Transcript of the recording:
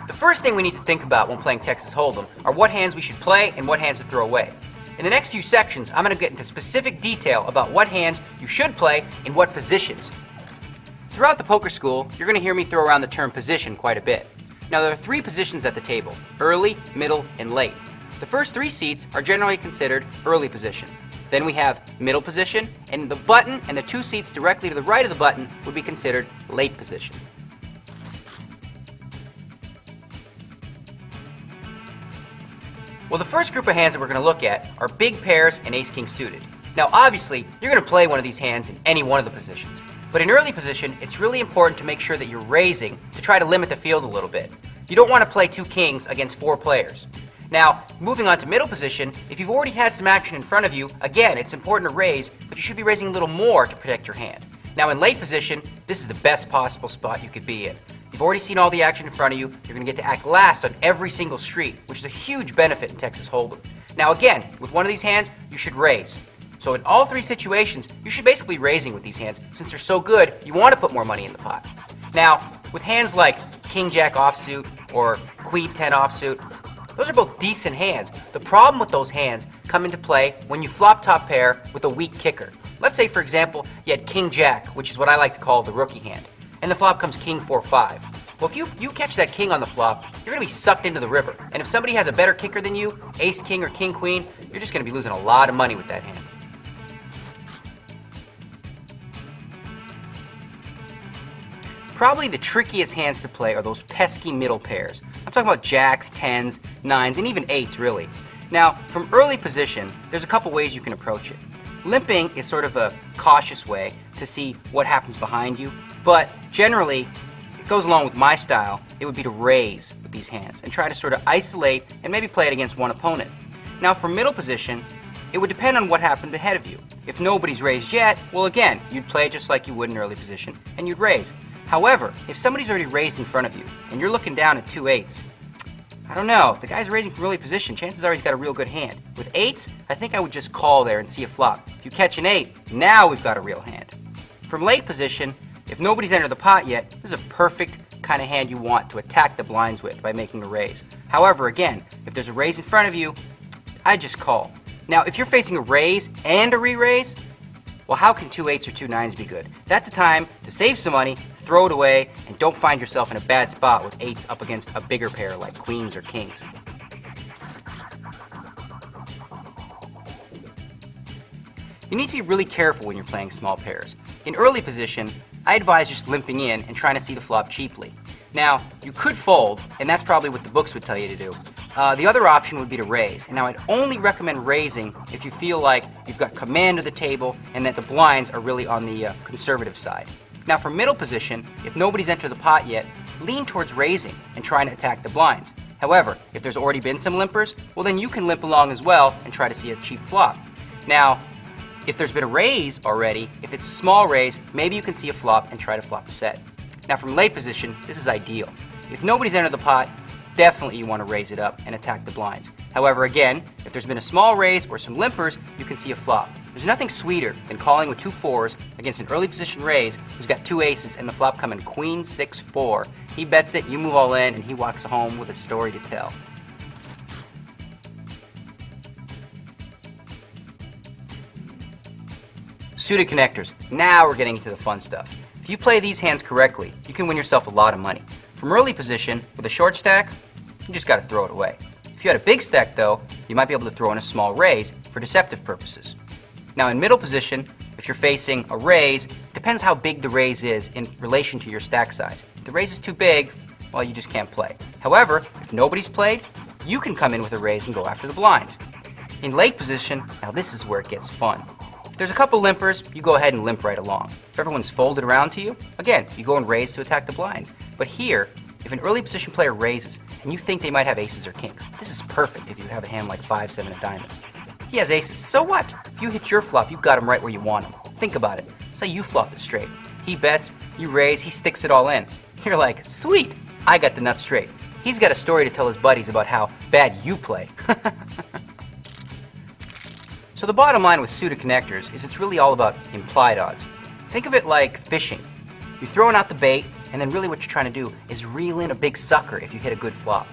The first thing we need to think about when playing Texas Hold'em are what hands we should play and what hands to throw away. In the next few sections, I'm going to get into specific detail about what hands you should play in what positions. Throughout the poker school, you're going to hear me throw around the term position quite a bit. Now there are 3 positions at the table: early, middle, and late. The first 3 seats are generally considered early position. Then we have middle position, and the button and the 2 seats directly to the right of the button would be considered late position. Well, the first group of hands that we're going to look at are big pairs and ace-king suited. Now obviously, you're going to play one of these hands in any one of the positions. But in early position, it's really important to make sure that you're raising to try to limit the field a little bit. You don't want to play 2 kings against 4 players. Now, moving on to middle position, if you've already had some action in front of you, again, it's important to raise, but you should be raising a little more to protect your hand. Now in late position, this is the best possible spot you could be in. You've already seen all the action in front of you, you're going to get to act last on every single street, which is a huge benefit in Texas Hold'em. Now again, with one of these hands, you should raise. So in all 3 situations, you should basically be raising with these hands. Since they're so good, you want to put more money in the pot. Now, with hands like King-Jack offsuit or Queen-10 offsuit, those are both decent hands. The problem with those hands come into play when you flop top pair with a weak kicker. Let's say, for example, you had King-Jack, which is what I like to call the rookie hand, and the flop comes King-4-5. Well, if you catch that king on the flop, you're going to be sucked into the river. And if somebody has a better kicker than you, ace-king or king-queen, you're just going to be losing a lot of money with that hand. Probably the trickiest hands to play are those pesky middle pairs. I'm talking about jacks, 10s, 9s, and even 8s really. Now, from early position, there's a couple ways you can approach it. Limping is sort of a cautious way to see what happens behind you, but generally, it goes along with my style. It would be to raise with these hands and try to sort of isolate and maybe play it against one opponent. Now, for middle position, it would depend on what happened ahead of you. If nobody's raised yet, well again, you'd play it just like you would in early position, and you'd raise. However, if somebody's already raised in front of you, and you're looking down at 2 8s, I don't know, if the guy's raising from early position, chances are he's got a real good hand. With 8s, I think I would just call there and see a flop. If you catch an 8, now we've got a real hand. From late position, if nobody's entered the pot yet, this is a perfect kind of hand you want to attack the blinds with by making a raise. However, again, if there's a raise in front of you, I just call. Now, if you're facing a raise and a re-raise, well, how can 2 8s or 2 9s be good? That's a time to save some money, throw it away, and don't find yourself in a bad spot with 8s up against a bigger pair like queens or kings. You need to be really careful when you're playing small pairs. In early position, I advise just limping in and trying to see the flop cheaply. Now, you could fold, and that's probably what the books would tell you to do. The other option would be to raise. And now I'd only recommend raising if you feel like you've got command of the table and that the blinds are really on the conservative side. Now for middle position, if nobody's entered the pot yet, lean towards raising and trying to attack the blinds. However, if there's already been some limpers, well then you can limp along as well and try to see a cheap flop. Now, if there's been a raise already, if it's a small raise, maybe you can see a flop and try to flop a set. Now from late position, this is ideal. If nobody's entered the pot, definitely you want to raise it up and attack the blinds. However, again, if there's been a small raise or some limpers, you can see a flop. There's nothing sweeter than calling with 2 4s against an early position raise who's got 2 aces and the flop coming Queen 6-4. He bets it, you move all in, and he walks home with a story to tell. Suited connectors. Now we're getting into the fun stuff. If you play these hands correctly, you can win yourself a lot of money. From early position, with a short stack, you just got to throw it away. If you had a big stack though, you might be able to throw in a small raise for deceptive purposes. Now in middle position, if you're facing a raise, it depends how big the raise is in relation to your stack size. If the raise is too big, well, you just can't play. However, if nobody's played, you can come in with a raise and go after the blinds. In late position, now this is where it gets fun. If there's a couple limpers, you go ahead and limp right along. If everyone's folded around to you, again, you go and raise to attack the blinds. But here, if an early position player raises and you think they might have aces or kings, this is perfect if you have a hand like 5, 7 of diamonds. He has aces, so what? If you hit your flop, you've got him right where you want him. Think about it. Say you flopped it straight. He bets, you raise, he sticks it all in. You're like, sweet, I got the nuts straight. He's got a story to tell his buddies about how bad you play. So the bottom line with suited connectors is it's really all about implied odds. Think of it like fishing. You're throwing out the bait, And then really what you're trying to do is reel in a big sucker if you hit a good flop.